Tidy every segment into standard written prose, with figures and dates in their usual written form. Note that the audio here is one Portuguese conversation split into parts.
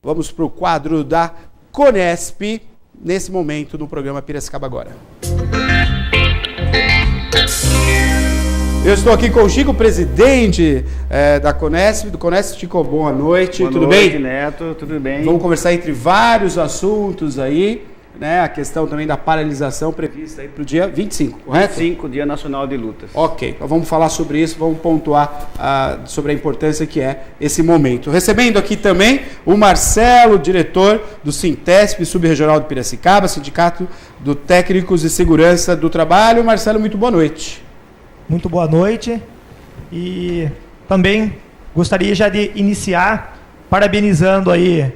Vamos para o quadro da Conesp, nesse momento no programa Piracicaba Agora. Eu estou aqui com o Chico, presidente da Conesp, do Conesp. Chico, boa noite, tudo bem? Boa noite, Neto, tudo bem. Vamos conversar entre vários assuntos aí, né? A questão também da paralisação prevista aí para o dia 25, correto? 25, Dia Nacional de Lutas. Ok, então vamos falar sobre isso, vamos pontuar sobre a importância que é esse momento. Recebendo aqui também o Marcelo, diretor do Sintesp, Subregional de Piracicaba, Sindicato do Técnicos de Segurança do Trabalho. Marcelo, muito boa noite. Muito boa noite e também gostaria já de iniciar parabenizando aí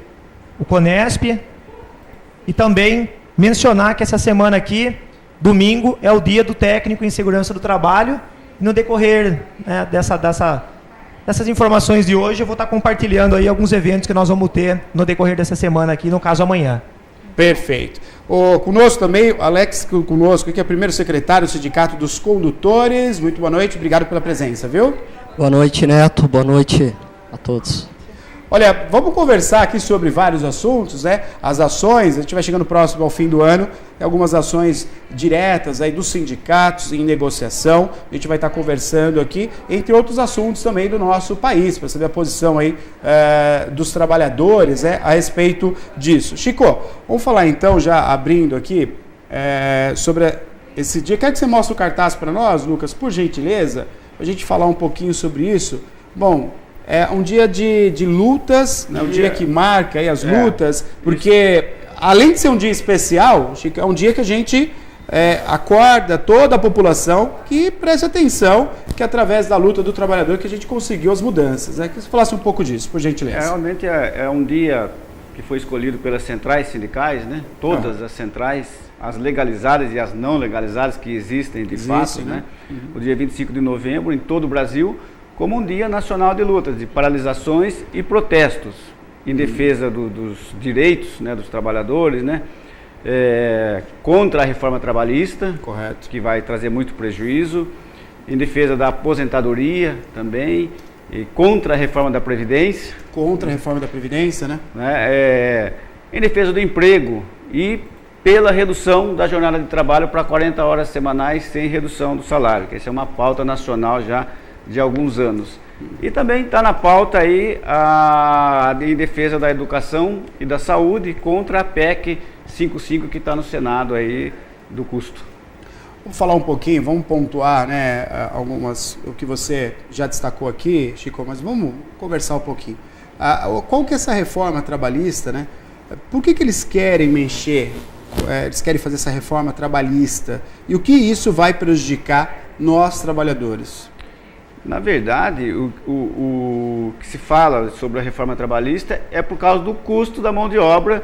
o Conesp e também mencionar que essa semana aqui, domingo, é o dia do técnico em segurança do trabalho e no decorrer, né, dessas informações de hoje eu vou estar compartilhando aí alguns eventos que nós vamos ter no decorrer dessa semana aqui, no caso amanhã. Perfeito. Conosco também, o Alex, conosco, que é primeiro secretário do Sindicato dos Condutores. Muito boa noite, obrigado pela presença, viu? Boa noite, Neto, boa noite a todos. Olha, vamos conversar aqui sobre vários assuntos, né? As ações, a gente vai chegando próximo ao fim do ano, algumas ações diretas aí dos sindicatos em negociação. A gente vai estar conversando aqui, entre outros assuntos também do nosso país, para saber a posição aí dos trabalhadores, a respeito disso. Chico, vamos falar então, já abrindo aqui, sobre esse dia. Quer que você mostre o cartaz para nós, Lucas, por gentileza? Para a gente falar um pouquinho sobre isso. Bom, é um dia de lutas, né? Um dia que marca aí as lutas, porque além de ser um dia especial, Chico, é um dia que a gente acorda toda a população que preste atenção que através da luta do trabalhador que a gente conseguiu as mudanças. Né? Que você falasse um pouco disso, por gentileza. Realmente é um dia que foi escolhido pelas centrais sindicais, né? Todas as centrais, as legalizadas e as não legalizadas que existem de fato, né? O dia 25 de novembro em todo o Brasil, como um dia nacional de lutas, de paralisações e protestos em defesa dos direitos, né, dos trabalhadores, né, contra a reforma trabalhista, correto, que vai trazer muito prejuízo, em defesa da aposentadoria também, e contra a reforma da Previdência. Contra a reforma da Previdência, né? Em defesa do emprego e pela redução da jornada de trabalho para 40 horas semanais sem redução do salário, que essa é uma pauta nacional já de alguns anos. E também está na pauta aí em defesa da educação e da saúde contra a PEC 55 que está no Senado aí do custo. Vamos falar um pouquinho, vamos pontuar, né, o que você já destacou aqui, Chico, mas vamos conversar um pouquinho. Qual que é essa reforma trabalhista, né? Por que eles querem mexer, eles querem fazer essa reforma trabalhista e o que isso vai prejudicar nós trabalhadores? Na verdade, o que se fala sobre a reforma trabalhista é por causa do custo da mão de obra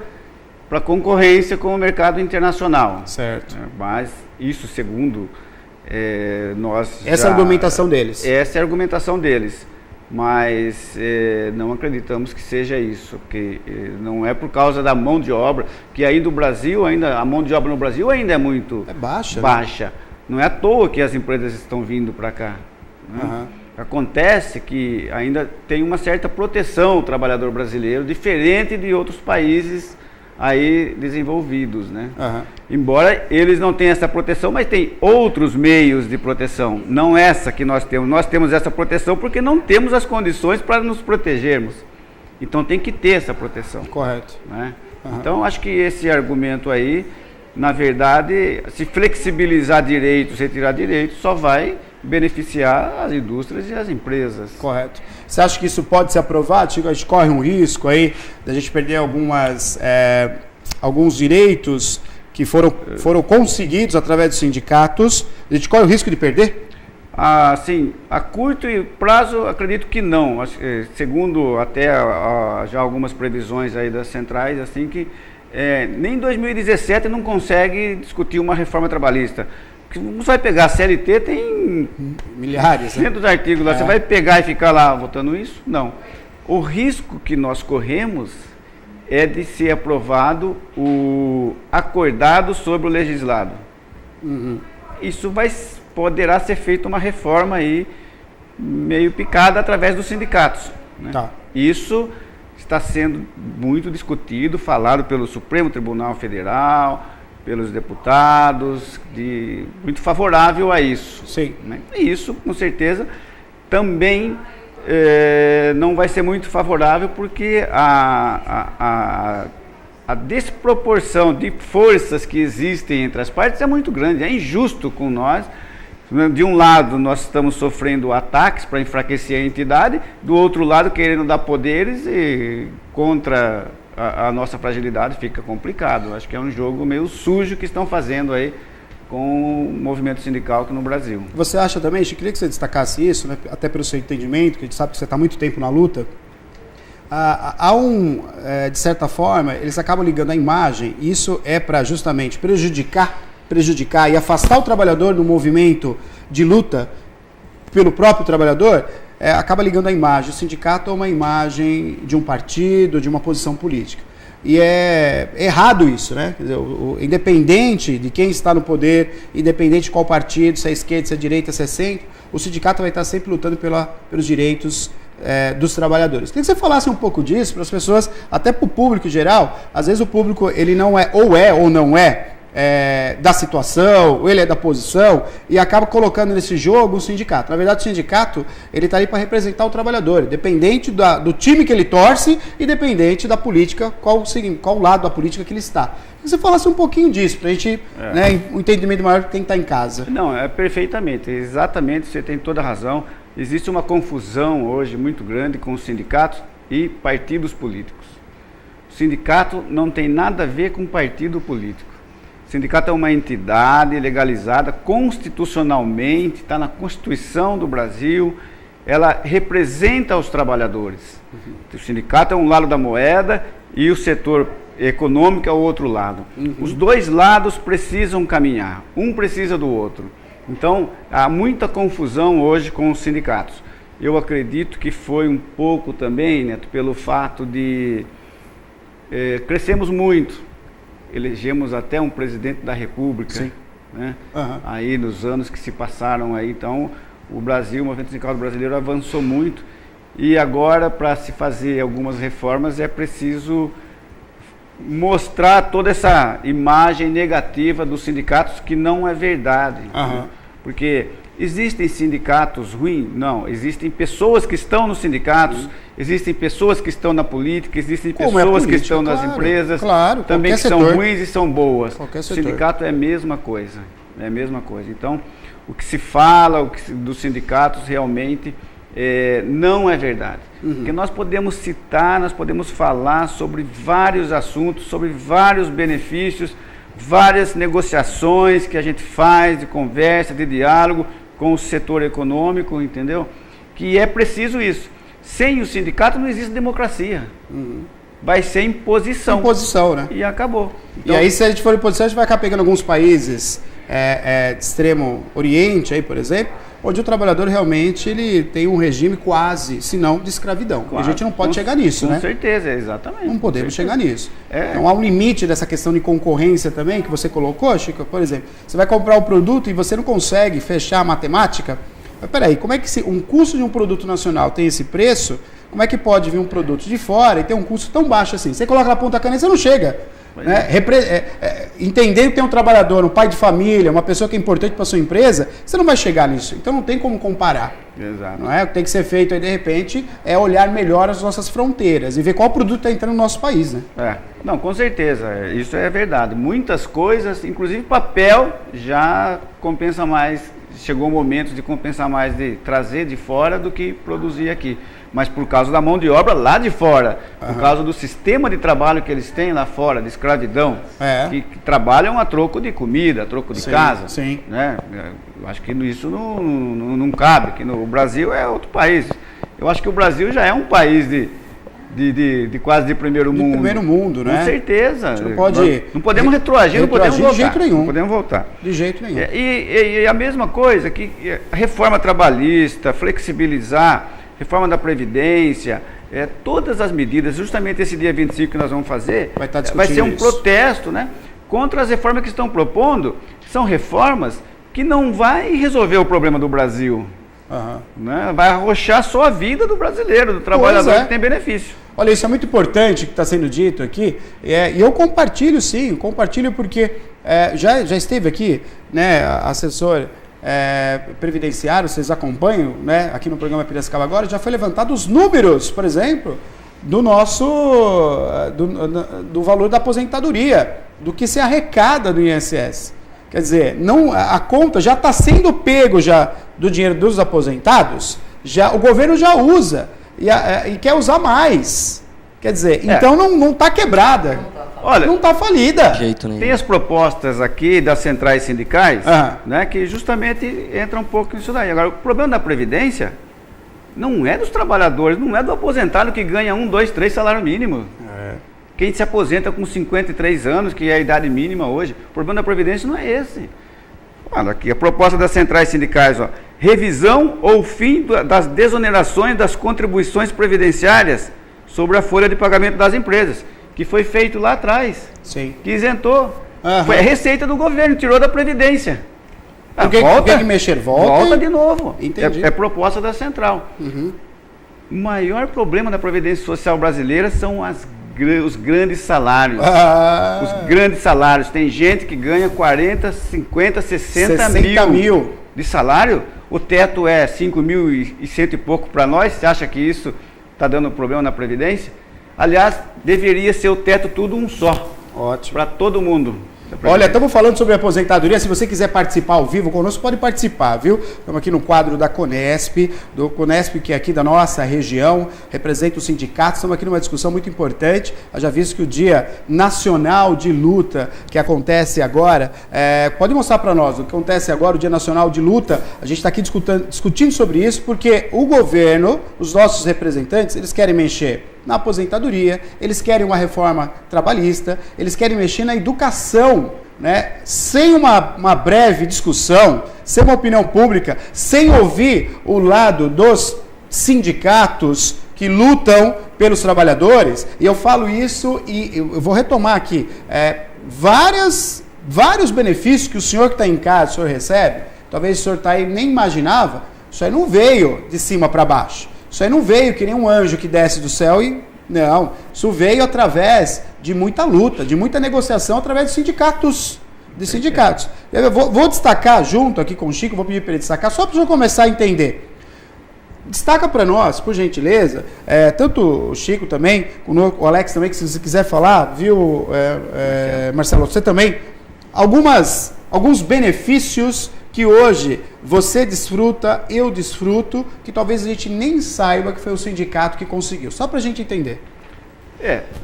para concorrência com o mercado internacional. Certo. Mas isso, segundo nós... Essa é a argumentação deles. Essa é a argumentação deles. Mas não acreditamos que seja isso, porque não é por causa da mão de obra, que ainda o Brasil, a mão de obra no Brasil ainda é muito baixa. Né? Não é à toa que as empresas estão vindo para cá. Né? Acontece que ainda tem uma certa proteção o trabalhador brasileiro, diferente de outros países aí desenvolvidos, né? Embora eles não tenham essa proteção, mas tem outros meios de proteção, não essa que nós temos. Nós temos essa proteção porque não temos as condições para nos protegermos. Então tem que ter essa proteção. Correto. Né? Então acho que esse argumento aí, na verdade, se flexibilizar direitos, retirar direitos, só vai beneficiar as indústrias e as empresas. Correto. Você acha que isso pode ser aprovado? A gente corre um risco aí da gente perder alguns direitos que foram conseguidos através dos sindicatos. A gente corre o risco de perder? Sim, a curto prazo acredito que não. Segundo até já algumas previsões aí das centrais, assim que nem em 2017 não consegue discutir uma reforma trabalhista. Você vai pegar a CLT, tem milhares, né? De artigos lá, você vai pegar e ficar lá votando isso? Não. O risco que nós corremos é de ser aprovado o acordado sobre o legislado. Isso poderá ser feita uma reforma aí meio picada através dos sindicatos. Né? Isso está sendo muito discutido, falado pelo Supremo Tribunal Federal, pelos deputados, muito favorável a isso. Sim. Né? E isso, com certeza, também não vai ser muito favorável, porque a desproporção de forças que existem entre as partes é muito grande, é injusto com nós. De um lado, nós estamos sofrendo ataques para enfraquecer a entidade, do outro lado, querendo dar poderes e contra a nossa fragilidade fica complicado. Acho que é um jogo meio sujo que estão fazendo aí com o movimento sindical aqui no Brasil. Você acha também, eu queria que você destacasse isso, né, até pelo seu entendimento, que a gente sabe que você está há muito tempo na luta, de certa forma, eles acabam ligando a imagem, e isso é para justamente prejudicar e afastar o trabalhador do movimento de luta pelo próprio trabalhador, acaba ligando a imagem. O sindicato é uma imagem de um partido, de uma posição política. E é errado isso, né? Quer dizer, independente de quem está no poder, independente de qual partido, se é esquerda, se é direita, se é centro, o sindicato vai estar sempre lutando pelos direitos dos trabalhadores. Queria que você falasse um pouco disso para as pessoas, até para o público em geral. Às vezes o público ele não é ou não é da situação, ou ele é da posição, e acaba colocando nesse jogo o sindicato. Na verdade, o sindicato ele está ali para representar o trabalhador, independente do time que ele torce, independente da política, qual lado da política que ele está. Que você falasse um pouquinho disso, para a gente, um entendimento maior de quem está em casa. Não, perfeitamente, exatamente, você tem toda a razão. Existe uma confusão hoje muito grande com os sindicatos e partidos políticos. O sindicato não tem nada a ver com partido político. O sindicato é uma entidade legalizada constitucionalmente, está na Constituição do Brasil, ela representa os trabalhadores. O sindicato é um lado da moeda e o setor econômico é o outro lado. Os dois lados precisam caminhar, um precisa do outro. Então, há muita confusão hoje com os sindicatos. Eu acredito que foi um pouco também, Neto, pelo fato de crescemos muito, elegemos até um presidente da República, né? Aí nos anos que se passaram aí, então o movimento sindical brasileiro avançou muito, e agora para se fazer algumas reformas é preciso mostrar toda essa imagem negativa dos sindicatos, que não é verdade. Né? Porque existem sindicatos ruins? Não. Existem pessoas que estão nos sindicatos, existem pessoas que estão na política, existem pessoas que estão nas empresas, também que são ruins e são boas. O sindicato é a mesma coisa. É a mesma coisa. Então, o que se fala dos sindicatos realmente não é verdade. Porque nós podemos citar, nós podemos falar sobre vários assuntos, sobre vários benefícios, várias negociações que a gente faz, de conversa, de diálogo com o setor econômico, entendeu? Que é preciso isso. Sem o sindicato não existe democracia. Vai ser imposição. Imposição, né? E acabou. Então, e aí, se a gente for imposição, a gente vai acabar pegando alguns países de extremo oriente, aí, por exemplo, onde o trabalhador realmente ele tem um regime quase, se não, de escravidão. Claro, e a gente não pode chegar nisso, né? Com certeza, exatamente. Não podemos chegar nisso. Então há um limite dessa questão de concorrência também, que você colocou, Chico. Por exemplo, você vai comprar o produto e você não consegue fechar a matemática. Mas peraí, como é que um custo de um produto nacional tem esse preço? Como é que pode vir um produto de fora e ter um custo tão baixo assim? Você coloca na ponta caneta e você não chega. Né? Entendendo que tem um trabalhador, um pai de família, uma pessoa que é importante para a sua empresa, você não vai chegar nisso. Então não tem como comparar. Exato. Não é? O que tem que ser feito aí, de repente, é olhar melhor as nossas fronteiras e ver qual produto está entrando no nosso país. Né? Não, com certeza, isso é verdade. Muitas coisas, inclusive papel, já compensa mais. Chegou o momento de compensar mais, de trazer de fora do que produzir aqui. Mas por causa da mão de obra lá de fora, por causa do sistema de trabalho que eles têm lá fora, de escravidão, que trabalham a troco de comida, a troco de casa. Sim. Né? Eu acho que isso não cabe, que no Brasil é outro país. Eu acho que o Brasil já é um país de quase de primeiro mundo. De primeiro mundo, né? Com certeza. Não podemos retroagir, não podemos voltar. De jeito nenhum. Não podemos voltar. De jeito nenhum. E a mesma coisa, que a reforma trabalhista, flexibilizar, reforma da Previdência, todas as medidas, justamente esse dia 25 que nós vamos fazer, vai ser um protesto, né, contra as reformas que estão propondo. São reformas que não vai resolver o problema do Brasil. Né? Vai arrochar só a vida do brasileiro, do trabalhador que tem benefício. Olha, isso é muito importante que está sendo dito aqui, e eu compartilho sim, porque já esteve aqui, né, assessor previdenciário, vocês acompanham, né, aqui no programa Piracicaba Agora, já foi levantado os números, por exemplo, do nosso, do valor da aposentadoria, do que se arrecada do INSS. Quer dizer, a conta já está sendo pego já do dinheiro dos aposentados, o governo já usa e quer usar mais. Quer dizer, então não está quebrada, olha, não está falida. Tem as propostas aqui das centrais sindicais, né, que justamente entram um pouco nisso daí. Agora, o problema da Previdência não é dos trabalhadores, não é do aposentado que ganha 1, 2, 3 salário mínimo. Quem se aposenta com 53 anos, que é a idade mínima hoje, o problema da Previdência não é esse. Olha aqui, a proposta das centrais sindicais, ó, revisão ou fim das desonerações das contribuições previdenciárias sobre a folha de pagamento das empresas, que foi feito lá atrás, sim, que isentou. Foi a receita do governo, tirou da Previdência. Volta que mexer, volta de novo. Entendi. É proposta da central. O maior problema da Previdência Social brasileira são os grandes salários. Os grandes salários. Tem gente que ganha 40, 50, 60 mil de salário. O teto é 5.100 e pouco para nós. Você acha que isso está dando problema na Previdência? Aliás, deveria ser o teto tudo um só. Ótimo. Para todo mundo. Olha, estamos falando sobre aposentadoria. Se você quiser participar ao vivo conosco, pode participar, viu? Estamos aqui no quadro da Conesp, que é aqui da nossa região, representa os sindicatos. Estamos aqui numa discussão muito importante. Eu já visto que o Dia Nacional de Luta, que acontece agora, pode mostrar para nós o que acontece agora, o Dia Nacional de Luta. A gente está aqui discutindo sobre isso, porque o governo, os nossos representantes, eles querem mexer na aposentadoria, eles querem uma reforma trabalhista, eles querem mexer na educação, né? Sem uma breve discussão, sem uma opinião pública, sem ouvir o lado dos sindicatos que lutam pelos trabalhadores. E eu falo isso e eu vou retomar aqui, vários benefícios que o senhor que está em casa, o senhor recebe, talvez o senhor está aí nem imaginava, isso aí não veio de cima para baixo. Isso aí não veio que nem um anjo que desce do céu não. Isso veio através de muita luta, de muita negociação, através dos sindicatos. Eu vou destacar junto aqui com o Chico, vou pedir para ele destacar, só para o senhor começar a entender. Destaca para nós, por gentileza, tanto o Chico também, o Alex também, que se você quiser falar, viu, Marcelo, você também, alguns benefícios que hoje você desfruta, eu desfruto, que talvez a gente nem saiba que foi o sindicato que conseguiu. Só para a gente entender.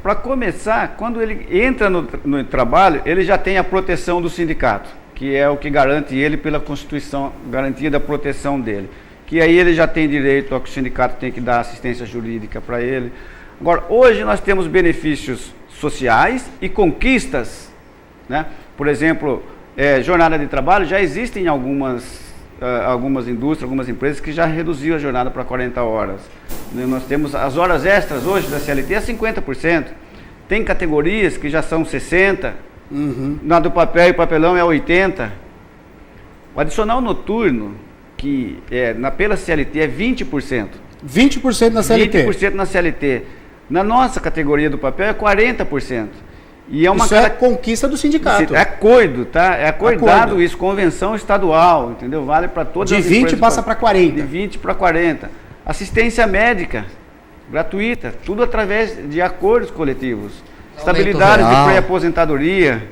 Para começar, quando ele entra no trabalho, ele já tem a proteção do sindicato, que é o que garante ele pela Constituição, garantia da proteção dele. Que aí ele já tem direito ao que o sindicato tem que dar assistência jurídica para ele. Agora, hoje nós temos benefícios sociais e conquistas, né? Por exemplo, jornada de trabalho, já existem algumas indústrias, algumas empresas que já reduziram a jornada para 40 horas. Nós temos as horas extras hoje da CLT a 50%. Tem categorias que já são 60%, na do papel e papelão é 80%. O adicional noturno, que pela CLT é 20%. 20% na CLT? 20% na CLT. Na nossa categoria do papel é 40%. E isso é conquista do sindicato. É acordo, tá? É acordado isso, convenção estadual, entendeu? Vale para todas as empresas. De 20 passa para 40. De 20 para 40. Assistência médica, gratuita, tudo através de acordos coletivos. Estabilidade de pré-aposentadoria.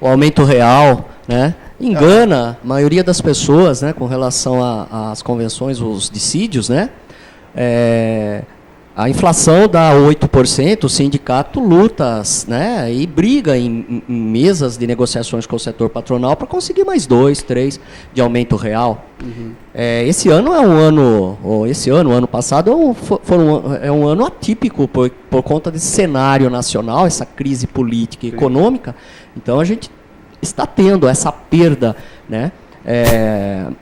O aumento real, né? Engana a maioria das pessoas, né? Com relação às convenções, os dissídios, né? A inflação dá 8%, o sindicato luta, né, e briga em mesas de negociações com o setor patronal para conseguir mais 2, 3 de aumento real. Esse ano o ano passado é um ano atípico por conta desse cenário nacional, essa crise política e econômica. Então a gente está tendo essa perda, né,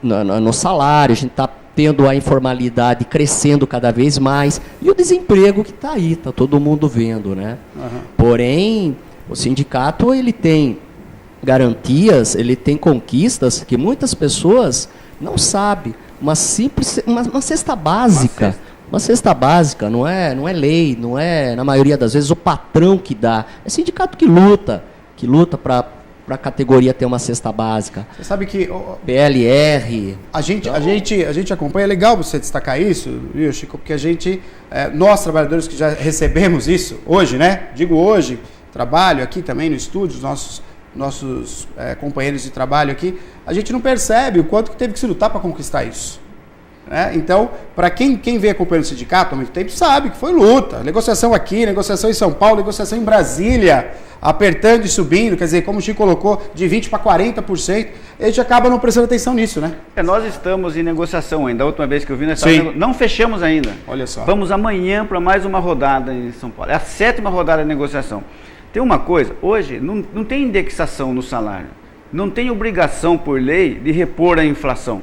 no salário, a gente está tendo a informalidade crescendo cada vez mais e o desemprego que está aí, está todo mundo vendo, né? Porém, o sindicato ele tem garantias, ele tem conquistas que muitas pessoas não sabem. Uma cesta básica, Uma cesta básica não é lei, não é, na maioria das vezes, o patrão que dá. É sindicato que luta para a categoria ter uma cesta básica. Você sabe que... PLR... A gente acompanha, é legal você destacar isso, viu, Chico? Porque nós trabalhadores que já recebemos isso, hoje, né? Digo hoje, trabalho aqui também no estúdio, os nossos companheiros de trabalho aqui, a gente não percebe o quanto que teve que se lutar para conquistar isso. Então, para quem vem acompanhando o sindicato há muito tempo, sabe que foi luta. Negociação aqui, negociação em São Paulo, negociação em Brasília, apertando e subindo, quer dizer, como o Chico colocou, de 20% para 40%, a gente acaba não prestando atenção nisso, né? Nós estamos em negociação ainda. A última vez que eu vi, nós não fechamos ainda. Olha só. Vamos amanhã para mais uma rodada em São Paulo. É a 7ª rodada de negociação. Tem uma coisa, hoje não tem indexação no salário. Não tem obrigação por lei de repor a inflação.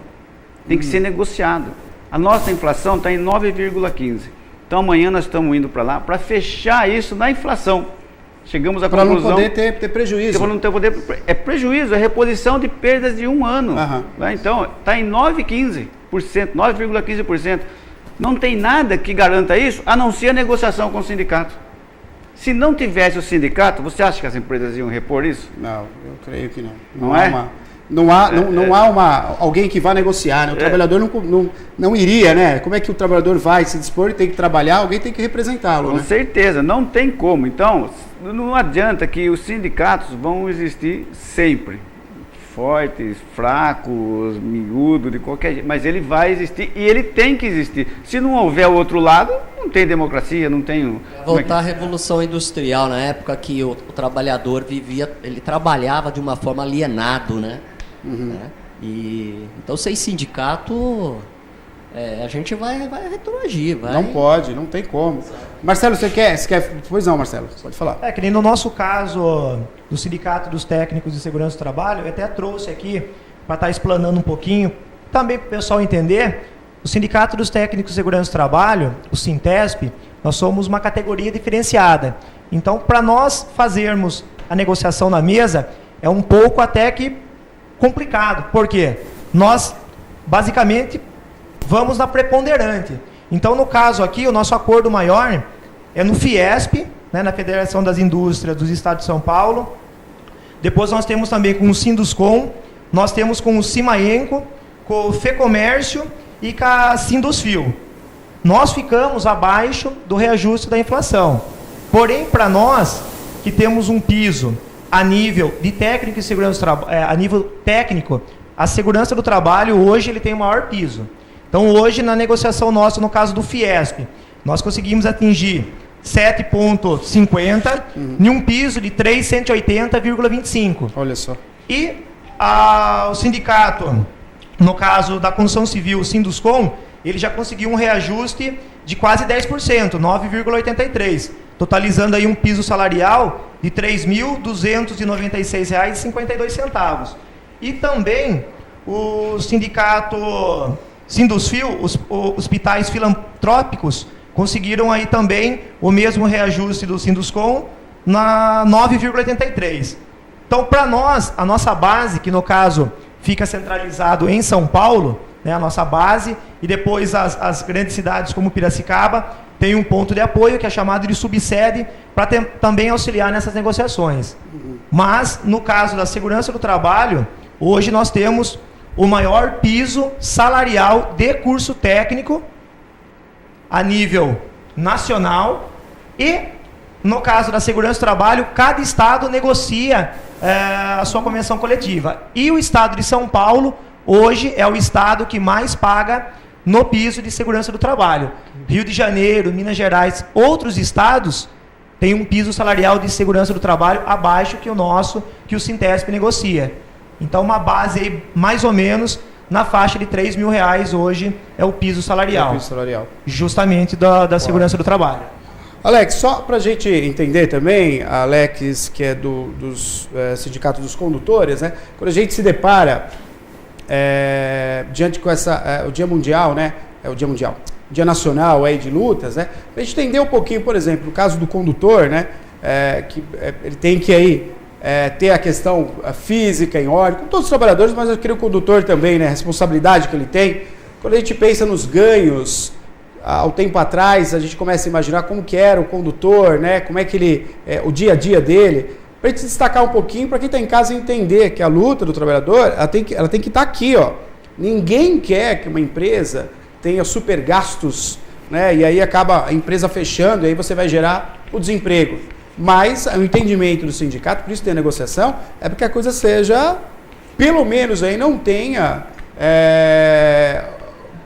Tem que ser negociado. A nossa inflação está em 9,15. Então amanhã nós estamos indo para lá para fechar isso na inflação. Chegamos à conclusão... Para não poder ter prejuízo. Para não ter poder, é prejuízo, é reposição de perdas de um ano. Então está em 9,15%, 9,15%. Não tem nada que garanta isso, a não ser a negociação com o sindicato. Se não tivesse o sindicato, você acha que as empresas iam repor isso? Não, eu creio que não. Não é? Não há alguém que vá negociar, né? O trabalhador não iria, né? Como é que o trabalhador vai se dispor e tem que trabalhar, alguém tem que representá-lo, Com né? certeza, não tem como. Então, não adianta que os sindicatos vão existir sempre. Fortes, fracos, miúdos, de qualquer jeito. Mas ele vai existir e ele tem que existir. Se não houver o outro lado, não tem democracia, não tem... Voltar à Revolução Industrial, na época que o trabalhador ele trabalhava de uma forma alienado, né? Então, sem sindicato, a gente vai retroagir. Não pode, não tem como. Marcelo, você quer? Pois não, Marcelo, pode falar. Que nem no nosso caso do Sindicato dos Técnicos de Segurança do Trabalho, eu até trouxe aqui para estar explanando um pouquinho, também para o pessoal entender, o Sindicato dos Técnicos de Segurança do Trabalho, o Sintesp, nós somos uma categoria diferenciada. Então, para nós fazermos a negociação na mesa, é um pouco até que complicado. Por quê? Nós, basicamente, vamos na preponderante. Então, no caso aqui, o nosso acordo maior é no Fiesp, né, na Federação das Indústrias dos Estados de São Paulo. Depois nós temos também com o Sinduscom, nós temos com o Cimaenco, com o FEComércio e com a Sindusfil. Nós ficamos abaixo do reajuste da inflação. Porém, para nós, que temos um piso a nível de técnico e segurança, a nível técnico, a segurança do trabalho hoje ele tem o maior piso. Então, hoje, na negociação nossa, no caso do Fiesp, nós conseguimos atingir 7,50 em um piso de 3.180,25. Olha só. E o sindicato, no caso da construção civil, o Sinduscom, ele já conseguiu um reajuste de quase 10%, 9,83%, totalizando aí um piso salarial de R$ 3.296,52. E também o sindicato Sindusfil, os hospitais filantrópicos, conseguiram aí também o mesmo reajuste do Sinduscom na 9,83. Então, para nós, a nossa base, que no caso fica centralizado em São Paulo, né, a nossa base, e depois as grandes cidades como Piracicaba, tem um ponto de apoio que é chamado de subsede para também auxiliar nessas negociações. Mas, no caso da segurança do trabalho, hoje nós temos o maior piso salarial de curso técnico a nível nacional e, no caso da segurança do trabalho, cada estado negocia a sua convenção coletiva. E o estado de São Paulo, hoje, é o estado que mais paga no piso de segurança do trabalho. Rio de Janeiro, Minas Gerais, outros estados têm um piso salarial de segurança do trabalho abaixo que o nosso, que o Sintesp negocia. Então, uma base aí, mais ou menos na faixa de R$ 3.000 hoje é o piso salarial. É o piso salarial. Justamente da segurança do trabalho. Alex, só para a gente entender também, Alex, que é dos sindicatos dos condutores, né? Quando a gente se depara diante com o Dia Mundial, né? O Dia Mundial, Dia Nacional aí de lutas, né? A gente entender um pouquinho, por exemplo, no caso do condutor, né? Ele tem que aí ter a questão física em ordem, com todos os trabalhadores, mas eu creio que o condutor também, né? A responsabilidade que ele tem. Quando a gente pensa nos ganhos, há um tempo atrás, a gente começa a imaginar como que era o condutor, né? Como é que ele, o dia a dia dele, para a gente destacar um pouquinho, para quem está em casa entender que a luta do trabalhador, ela tem que estar aqui, ó. Ninguém quer que uma empresa tenha super gastos, né? E aí acaba a empresa fechando, e aí você vai gerar o desemprego. Mas o entendimento do sindicato, por isso tem a negociação, é porque a coisa seja, pelo menos aí não tenha,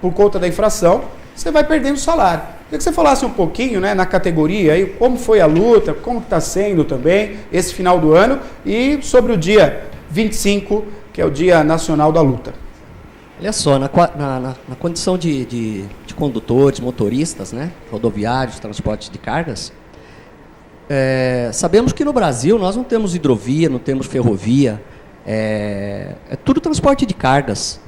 por conta da infração, você vai perdendo salário. Queria que você falasse um pouquinho, né, na categoria, aí, como foi a luta, como está sendo também esse final do ano e sobre o dia 25, que é o Dia Nacional da Luta. Olha só, na condição de condutores, motoristas, né, rodoviários, transporte de cargas, sabemos que no Brasil nós não temos hidrovia, não temos ferrovia, é tudo transporte de cargas,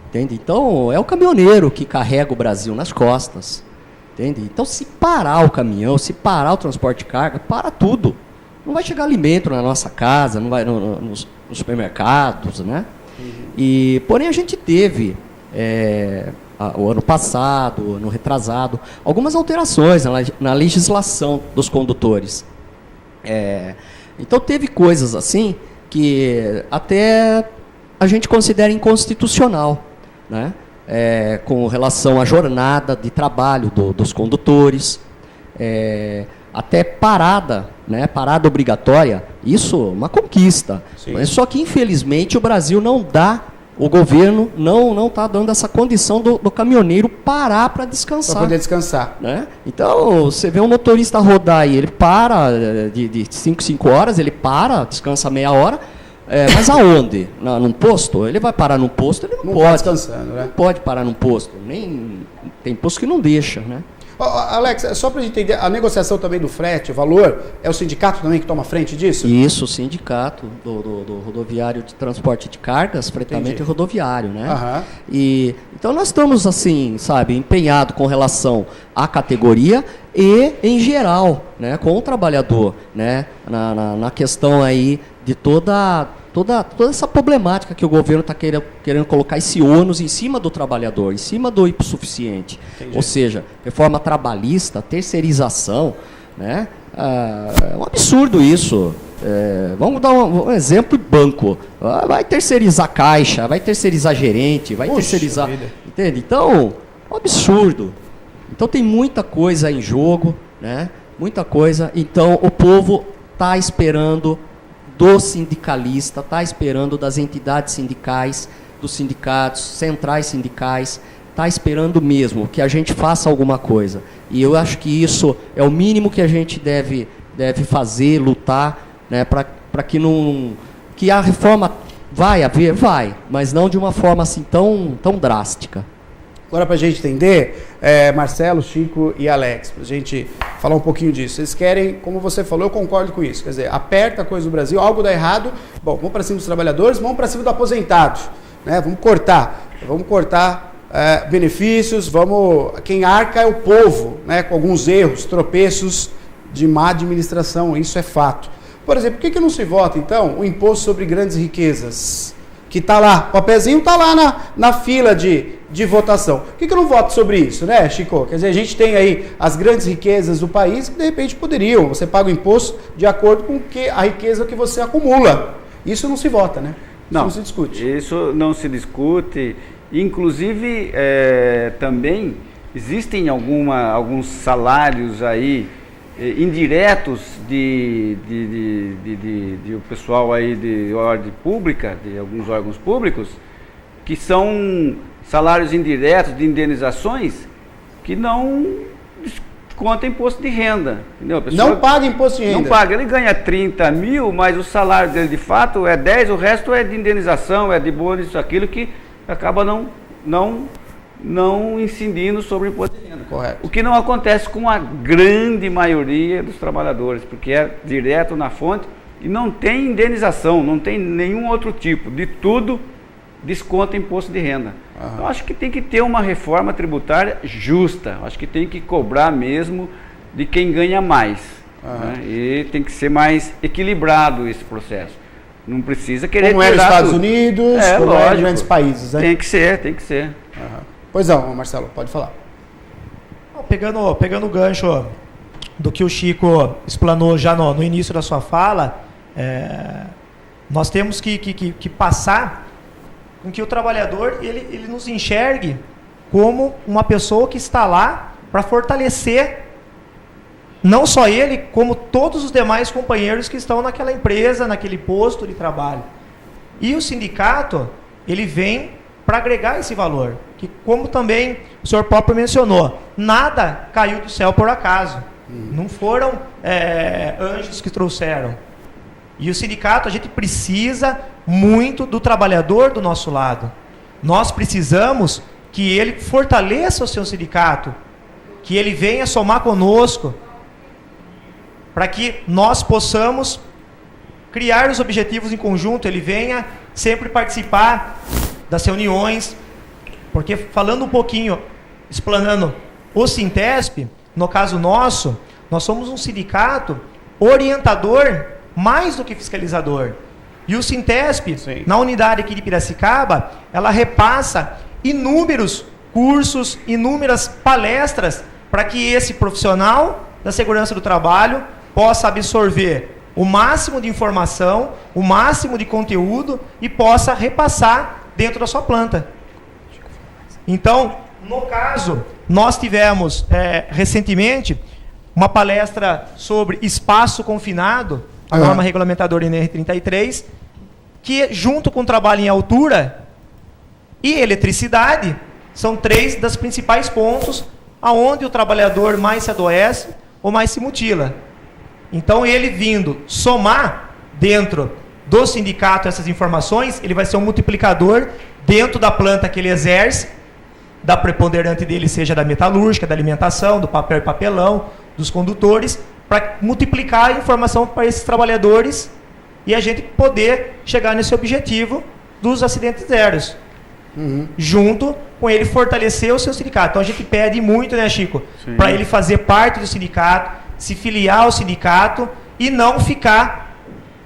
entende? Então, é o caminhoneiro que carrega o Brasil nas costas, entende? Então, se parar o caminhão, se parar o transporte de carga, para tudo. Não vai chegar alimento na nossa casa, não vai nos supermercados, né? Porém, a gente teve, o ano passado, ano retrasado, algumas alterações na legislação dos condutores. Então, teve coisas assim que até a gente considera inconstitucional, né? Com relação à jornada de trabalho dos condutores, até parada, né? Parada obrigatória, isso é uma conquista. Mas só que, infelizmente, o Brasil não dá, o governo não está dando essa condição do caminhoneiro parar para descansar. Para poder descansar. Né? Então, você vê um motorista rodar e ele para de 5 horas, ele para, descansa meia hora, mas aonde? Num posto? Ele vai parar num posto? Ele não pode. Tá descansando, né? Não pode parar num posto. Tem posto que não deixa, né? Alex, só para a gente entender, a negociação também do frete, o valor, é o sindicato também que toma frente disso? Isso, o sindicato do rodoviário de transporte de cargas, fretamento rodoviário, né? Uhum. Então nós estamos assim, sabe, empenhados com relação à categoria e, em geral, né, com o trabalhador, né, na questão aí de toda essa problemática que o governo está querendo colocar esse ônus em cima do trabalhador, em cima do hipossuficiente. Entendi. Ou seja, reforma trabalhista, terceirização, né? É um absurdo isso. Vamos dar um exemplo de banco. Vai terceirizar caixa, vai terceirizar gerente, vai terceirizar... Entende? Então, é um absurdo. Então tem muita coisa em jogo, né? Muita coisa. Então o povo está esperando do sindicalista, está esperando das entidades sindicais, dos sindicatos, centrais sindicais, está esperando mesmo que a gente faça alguma coisa. E eu acho que isso é o mínimo que a gente deve fazer, lutar, né, para que a reforma vai haver, mas não de uma forma assim tão drástica. Agora, para a gente entender, Marcelo, Chico e Alex, para a gente falar um pouquinho disso. Vocês querem, como você falou, eu concordo com isso. Quer dizer, aperta a coisa do Brasil, algo dá errado, bom, vamos para cima dos trabalhadores, vamos para cima do aposentado, né? Vamos cortar benefícios, quem arca é o povo, né? Com alguns erros, tropeços de má administração, isso é fato. Por exemplo, por que não se vota, então, o imposto sobre grandes riquezas? Que está lá, o papelzinho está lá na fila de votação. Por que eu não voto sobre isso, né, Chico? Quer dizer, a gente tem aí as grandes riquezas do país que, de repente, poderiam. Você paga o imposto de acordo com a riqueza que você acumula. Isso não se vota, né? Não se discute. Isso não se discute. Inclusive, também existem alguns salários aí indiretos de o pessoal aí de ordem pública, de alguns órgãos públicos, que são salários indiretos de indenizações que não desconta imposto de renda. Entendeu? Não paga imposto de renda. Não paga. Ele ganha 30 mil, mas o salário dele de fato é 10, o resto é de indenização, é de bônus, isso, aquilo que acaba não incidindo sobre o imposto de renda. Correto. O que não acontece com a grande maioria dos trabalhadores, porque é direto na fonte e não tem indenização, não tem nenhum outro tipo. De tudo desconta imposto de renda. Então, acho que tem que ter uma reforma tributária justa. Acho que tem que cobrar mesmo de quem ganha mais. Né? E tem que ser mais equilibrado esse processo. Não precisa querer como tirar nos Estados Unidos, como lógico, em grandes países. Né? Tem que ser. Pois não, Marcelo, pode falar. pegando o gancho do que o Chico explanou já no início da sua fala, nós temos que passar com que o trabalhador ele nos enxergue como uma pessoa que está lá para fortalecer não só ele, como todos os demais companheiros que estão naquela empresa, naquele posto de trabalho. E o sindicato, ele vem para agregar esse valor, que como também o senhor próprio mencionou, nada caiu do céu por acaso. Não foram anjos que trouxeram. E o sindicato, a gente precisa muito do trabalhador do nosso lado. Nós precisamos que ele fortaleça o seu sindicato, que ele venha somar conosco, para que nós possamos criar os objetivos em conjunto, ele venha sempre participar das reuniões, porque falando um pouquinho, explanando o Sintesp, no caso nosso, nós somos um sindicato orientador mais do que fiscalizador. E o Sintesp, na unidade aqui de Piracicaba, ela repassa inúmeros cursos, inúmeras palestras para que esse profissional da segurança do trabalho possa absorver o máximo de informação, o máximo de conteúdo e possa repassar dentro da sua planta. Então, no caso, nós tivemos recentemente uma palestra sobre espaço confinado, a norma regulamentadora NR33, que junto com o trabalho em altura e eletricidade, são 3 dos principais pontos aonde o trabalhador mais se adoece ou mais se mutila. Então, ele vindo somar dentro do sindicato essas informações, ele vai ser um multiplicador dentro da planta que ele exerce, da preponderante dele, seja da metalúrgica, da alimentação, do papel e papelão, dos condutores, para multiplicar a informação para esses trabalhadores e a gente poder chegar nesse objetivo dos acidentes zeros. Junto com ele fortalecer o seu sindicato. Então, a gente pede muito, né, Chico, para ele fazer parte do sindicato, se filiar ao sindicato e não ficar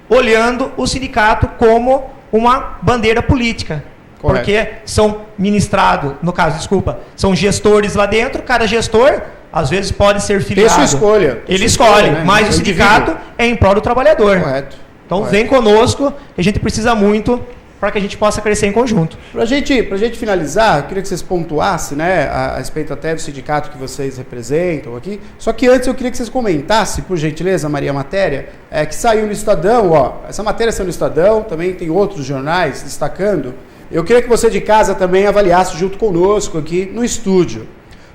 olhando o sindicato como uma bandeira política. Correto. Porque são ministrados, no caso, são gestores lá dentro, cada gestor, às vezes, pode ser filiado. Tem sua escolha. Ele escolhe, né? Mas o sindicato é em prol do trabalhador. Correto. Então, vem conosco, que a gente precisa muito para que a gente possa crescer em conjunto. Para a gente finalizar, eu queria que vocês pontuassem, né, a respeito até do sindicato que vocês representam aqui. Só que antes eu queria que vocês comentassem, por gentileza, Maria, a matéria que saiu no Estadão. Essa matéria saiu no Estadão, também tem outros jornais destacando. Eu queria que você de casa também avaliasse junto conosco aqui no estúdio.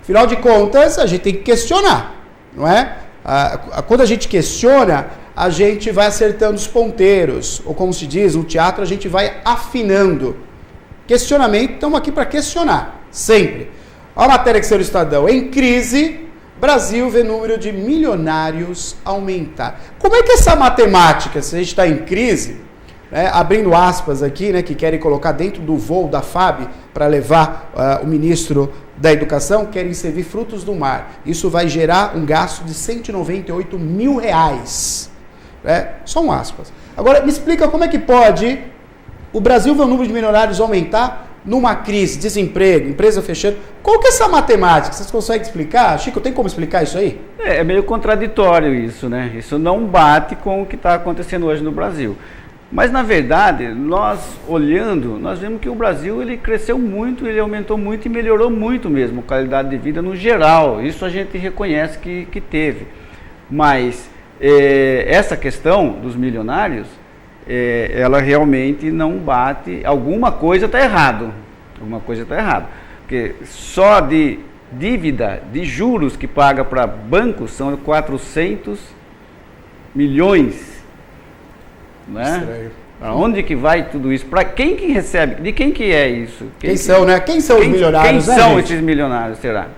Afinal de contas, a gente tem que questionar, não é? Quando a gente questiona, a gente vai acertando os ponteiros, ou como se diz, no teatro a gente vai afinando. Questionamento, estamos aqui para questionar, sempre. Olha a matéria que saiu no Estadão. Em crise, Brasil vê número de milionários aumentar. Como é que essa matemática, se a gente está em crise, né, abrindo aspas aqui, né, que querem colocar dentro do voo da FAB para levar o ministro da Educação, querem servir frutos do mar. Isso vai gerar um gasto de R$198 mil. São aspas. Agora, me explica como é que pode o Brasil ver o número de milionários aumentar numa crise, desemprego, empresa fechando. Qual que é essa matemática? Vocês conseguem explicar? Chico, tem como explicar isso aí? É meio contraditório isso, né? Isso não bate com o que está acontecendo hoje no Brasil. Mas, na verdade, nós olhando, nós vemos que o Brasil ele cresceu muito, ele aumentou muito e melhorou muito mesmo a qualidade de vida no geral. Isso a gente reconhece que teve. Mas essa questão dos milionários, ela realmente não bate. Alguma coisa está errado. Alguma coisa está errado. Porque só de dívida, de juros que paga para bancos, são 400 milhões. Né? Para onde que vai tudo isso? Para quem que recebe? De quem que é isso? Quem são, né? Quem são os milionários? Quem são esses milionários, será?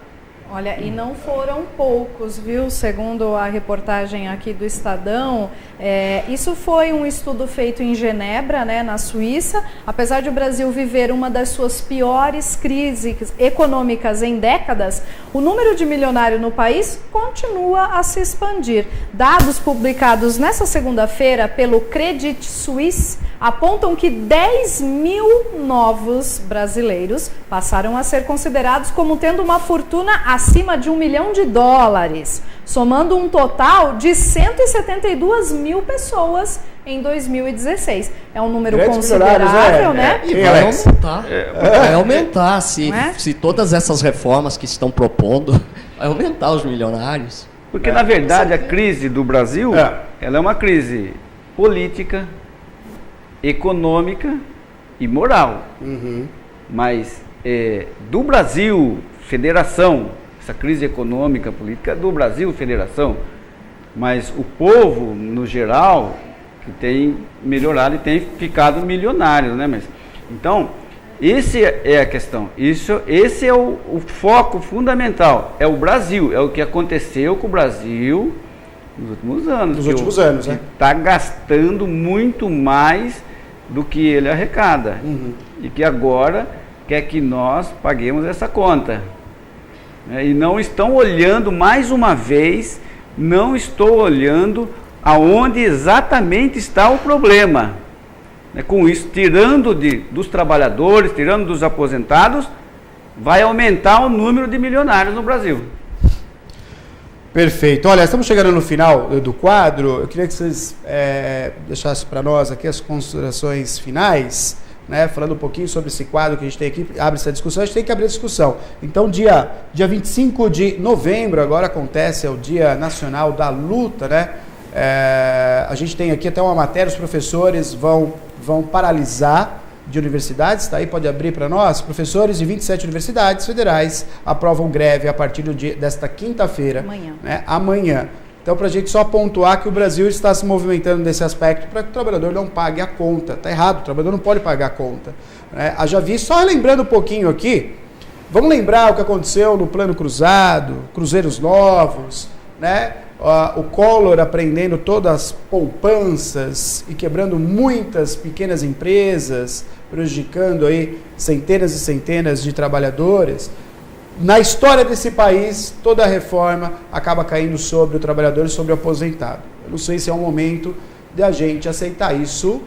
Olha, e não foram poucos, viu? Segundo a reportagem aqui do Estadão, isso foi um estudo feito em Genebra, né, na Suíça. Apesar de o Brasil viver uma das suas piores crises econômicas em décadas, o número de milionários no país continua a se expandir. Dados publicados nesta segunda-feira pelo Credit Suisse apontam que 10 mil novos brasileiros passaram a ser considerados como tendo uma fortuna acima de $1 milhão, somando um total de 172 mil pessoas em 2016. É um número considerável, né? E vai aumentar. Se todas essas reformas que estão propondo, vai aumentar os milionários. Porque, na verdade, a crise do Brasil, ela é uma crise política, econômica e moral. Mas do Brasil, federação, essa crise econômica, política do Brasil, federação, mas o povo, no geral, que tem melhorado e tem ficado milionário, né? Então, essa é a questão. Esse é o foco fundamental. É o Brasil, é o que aconteceu com o Brasil nos últimos anos. Nos últimos anos, né? Está gastando muito mais do que ele arrecada. E que agora quer que nós paguemos essa conta. E não estão olhando, mais uma vez, não estou olhando aonde exatamente está o problema. Com isso, tirando dos trabalhadores, tirando dos aposentados, vai aumentar o número de milionários no Brasil. Perfeito. Olha, estamos chegando no final do quadro. Eu queria que vocês deixassem para nós aqui as considerações finais, né, falando um pouquinho sobre esse quadro que a gente tem aqui, abre essa discussão, a gente tem que abrir a discussão. Então, dia 25 de novembro, agora acontece, é o Dia Nacional da Luta, né? A gente tem aqui até uma matéria, os professores vão paralisar de universidades, tá aí, pode abrir para nós. Professores de 27 universidades federais aprovam greve a partir desta quinta-feira, amanhã. Então, para a gente só pontuar que o Brasil está se movimentando nesse aspecto para que o trabalhador não pague a conta. Está errado, o trabalhador não pode pagar a conta. Já vi, só lembrando um pouquinho aqui, vamos lembrar o que aconteceu no Plano Cruzado, Cruzeiros Novos, né? O Collor apreendendo todas as poupanças e quebrando muitas pequenas empresas, prejudicando aí centenas e centenas de trabalhadores. Na história desse país, toda a reforma acaba caindo sobre o trabalhador e sobre o aposentado. Eu não sei se é um momento de a gente aceitar isso,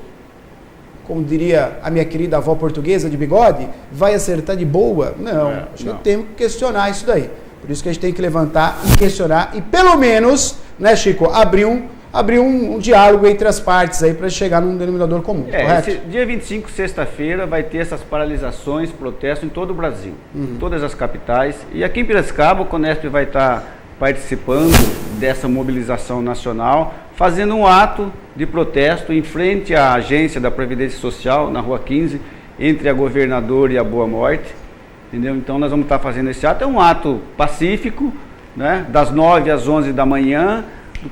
como diria a minha querida avó portuguesa de bigode, vai acertar de boa? Não, acho que temos que questionar isso daí. Por isso que a gente tem que levantar e questionar e pelo menos, né, Chico, abrir um diálogo entre as partes aí para chegar num denominador comum, correto? Esse dia 25, sexta-feira, vai ter essas paralisações, protestos em todo o Brasil, todas as capitais. E aqui em Piracicaba, o Conesp vai estar participando dessa mobilização nacional, fazendo um ato de protesto em frente à agência da Previdência Social, na Rua 15, entre a Governador e a Boa Morte. Entendeu? Então nós vamos estar fazendo esse ato, é um ato pacífico, né, das 9 às 11 da manhã,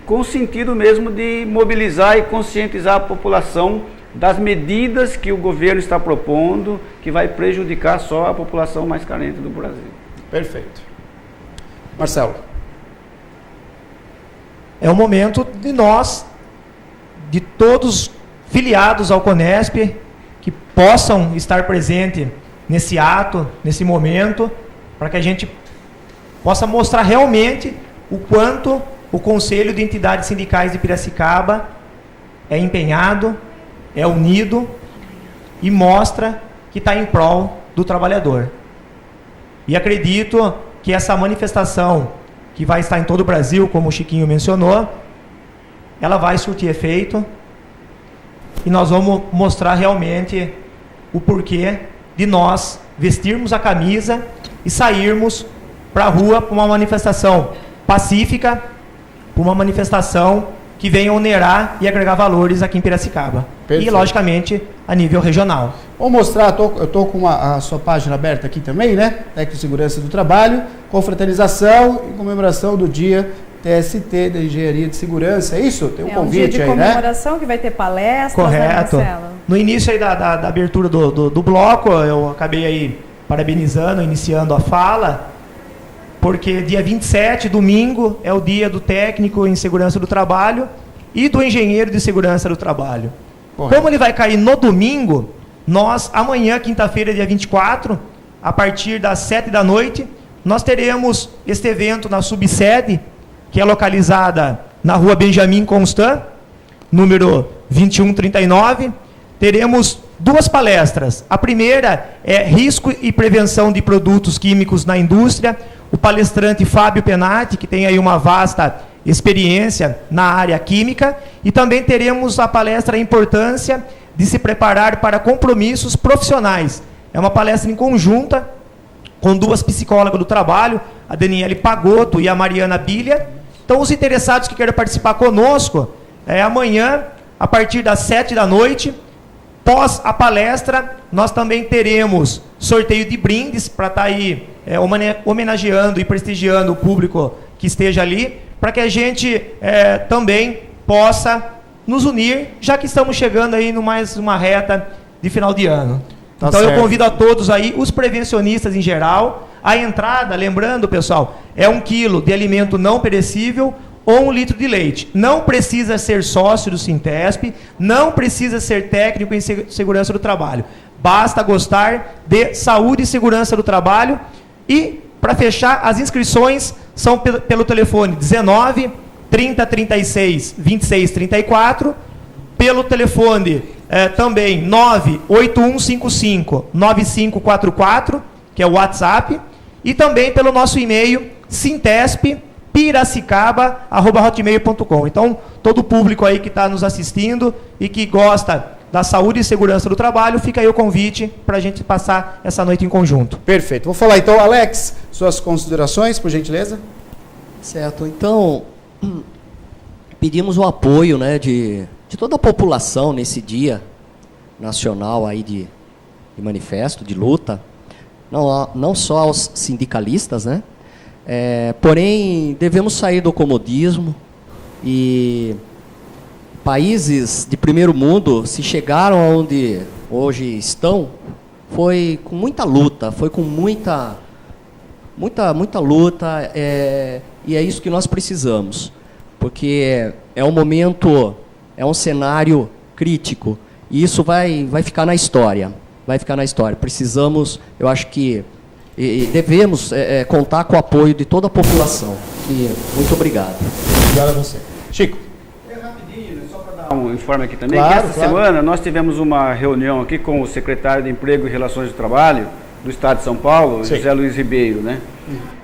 com o sentido mesmo de mobilizar e conscientizar a população das medidas que o governo está propondo, que vai prejudicar só a população mais carente do Brasil. Perfeito. Marcelo. É o momento de nós, de todos filiados ao Conesp, que possam estar presentes nesse ato, nesse momento, para que a gente possa mostrar realmente o quanto o Conselho de Entidades Sindicais de Piracicaba é empenhado, é unido e mostra que está em prol do trabalhador. E acredito que essa manifestação, que vai estar em todo o Brasil, como o Chiquinho mencionou, ela vai surtir efeito e nós vamos mostrar realmente o porquê de nós vestirmos a camisa e sairmos para a rua para uma manifestação pacífica, para uma manifestação que venha onerar e agregar valores aqui em Piracicaba. Perfeito. E, logicamente, a nível regional. Vou mostrar, eu estou com a sua página aberta aqui também, né? Técnico de Segurança do Trabalho, confraternização e comemoração do Dia TST da Engenharia de Segurança, é isso? Tem um convite aí, né? É um dia de comemoração que vai ter palestras, correto. Né, Marcelo? No início aí da abertura do bloco, eu acabei aí parabenizando, iniciando a fala, porque dia 27, domingo, é o dia do técnico em segurança do trabalho e do engenheiro de segurança do trabalho. Correto. Como ele vai cair no domingo, nós, amanhã, quinta-feira, dia 24, a partir das 7 da noite, nós teremos este evento na subsede, que é localizada na rua Benjamin Constant, número 2139, teremos 2 palestras. A primeira é risco e prevenção de produtos químicos na indústria. O palestrante Fábio Penati, que tem aí uma vasta experiência na área química. E também teremos a palestra A Importância de se preparar para compromissos profissionais. É uma palestra em conjunta com 2 psicólogas do trabalho, a Daniele Pagotto e a Mariana Bilha. Então, os interessados que querem participar conosco, amanhã, a partir das 19h, pós a palestra, nós também teremos sorteio de brindes para estar aí homenageando e prestigiando o público que esteja ali, para que a gente também possa nos unir, já que estamos chegando aí no mais uma reta de final de ano. Tá então certo. Eu convido a todos aí, os prevencionistas em geral, a entrada, lembrando, pessoal, é 1 quilo de alimento não perecível ou 1 litro de leite. Não precisa ser sócio do Sintesp, não precisa ser técnico em segurança do trabalho. Basta gostar de saúde e segurança do trabalho. E, para fechar, as inscrições são pelo telefone 19 30 36 26 34, pelo telefone também 98155 9544, que é o WhatsApp, e também pelo nosso e-mail sintesppiracicaba@hotmail.com. Então, todo o público aí que está nos assistindo e que gosta da saúde e segurança do trabalho, fica aí o convite para a gente passar essa noite em conjunto. Perfeito. Vou falar então, Alex, suas considerações, por gentileza. Certo. Então, pedimos o apoio, né, de toda a população nesse dia nacional aí de manifesto, de luta, não só aos sindicalistas, né? Porém, devemos sair do comodismo, e países de primeiro mundo, se chegaram aonde hoje estão, foi com muita luta, foi com muita luta, e é isso que nós precisamos, porque é um momento, é um cenário crítico, e isso vai ficar na história, Precisamos, eu acho que devemos contar com o apoio de toda a população. E muito obrigado. Obrigado a você. Chico. Rapidinho, só para dar um informe aqui também, que esta semana nós tivemos uma reunião aqui com o secretário de Emprego e Relações de Trabalho do Estado de São Paulo, sim, José Luiz Ribeiro, né?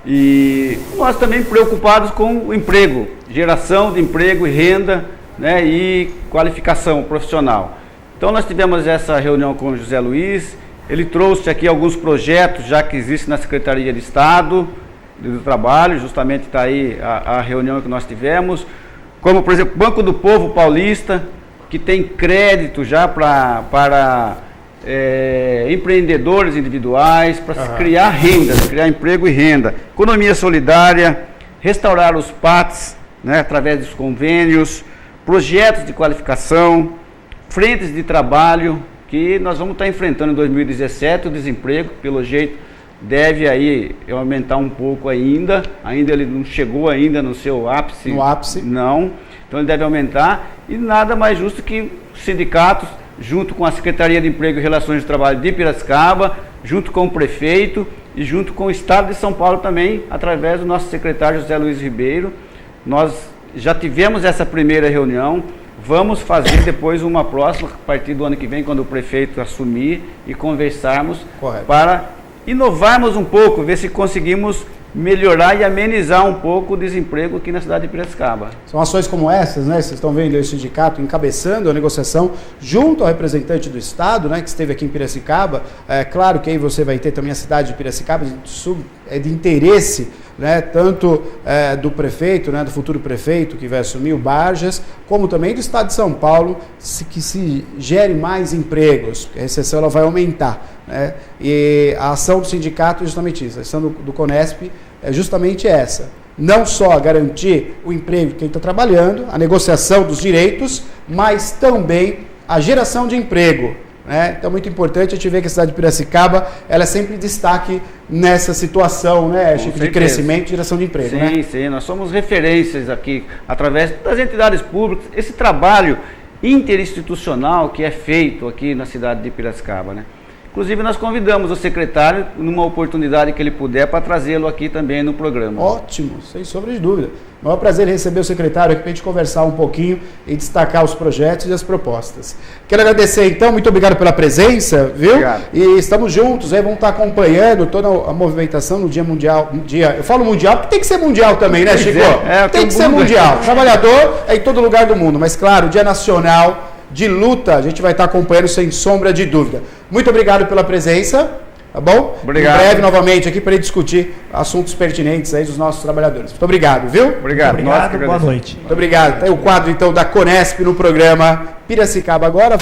E nós também preocupados com o emprego, geração de emprego e renda, né, e qualificação profissional. Então nós tivemos essa reunião com o José Luiz, ele trouxe aqui alguns projetos já que existem na Secretaria de Estado do Trabalho, justamente está aí a reunião que nós tivemos, como por exemplo Banco do Povo Paulista, que tem crédito já para empreendedores individuais, para se criar renda, criar emprego e renda, economia solidária, restaurar os PATs, né, através dos convênios, projetos de qualificação, frentes de trabalho, que nós vamos estar enfrentando em 2017, o desemprego, pelo jeito, deve aí aumentar um pouco ainda ele não chegou ainda no seu ápice. No ápice? Não, então ele deve aumentar, e nada mais justo que os sindicatos, junto com a Secretaria de Emprego e Relações de Trabalho de Piracicaba, junto com o prefeito e junto com o Estado de São Paulo também, através do nosso secretário José Luiz Ribeiro, nós já tivemos essa primeira reunião. Vamos fazer depois uma próxima, a partir do ano que vem, quando o prefeito assumir, e conversarmos. Correto. Para inovarmos um pouco, ver se conseguimos melhorar e amenizar um pouco o desemprego aqui na cidade de Piracicaba. São ações como essas, né? Vocês estão vendo aí o sindicato encabeçando a negociação junto ao representante do Estado, né, que esteve aqui em Piracicaba. É claro que aí você vai ter também a cidade de Piracicaba, de interesse, né, tanto do prefeito, né, do futuro prefeito que vai assumir, o Barjas, como também do Estado de São Paulo, que se gere mais empregos, a recessão ela vai aumentar, né, e a ação do sindicato é justamente isso, a ação do Conesp é justamente essa, não só garantir o emprego de quem está trabalhando, a negociação dos direitos, mas também a geração de emprego. Então é muito importante a gente ver que a cidade de Piracicaba ela é sempre destaque nessa situação, né, Chico, de crescimento e geração de emprego. Sim, sim, nós somos referências aqui, através das entidades públicas, esse trabalho interinstitucional que é feito aqui na cidade de Piracicaba, né? Inclusive, nós convidamos o secretário, numa oportunidade que ele puder, para trazê-lo aqui também no programa. Ótimo, sem sombra de dúvida. Maior prazer receber o secretário aqui para a gente conversar um pouquinho e destacar os projetos e as propostas. Quero agradecer, então, muito obrigado pela presença, viu? Obrigado. E estamos juntos, aí vamos estar acompanhando toda a movimentação no Dia Mundial. Eu falo mundial porque tem que ser mundial também, né, Chico? Tem que ser mundial. Trabalhador é em todo lugar do mundo, mas claro, Dia Nacional de Luta, a gente vai estar acompanhando sem sombra de dúvida. Muito obrigado pela presença. Tá bom? Obrigado. Em breve, novamente, aqui para discutir assuntos pertinentes aí dos nossos trabalhadores. Muito obrigado, viu? Obrigado. Muito obrigado, boa noite. Muito obrigado. Tem o quadro, então, da Conesp no programa Piracicaba Agora.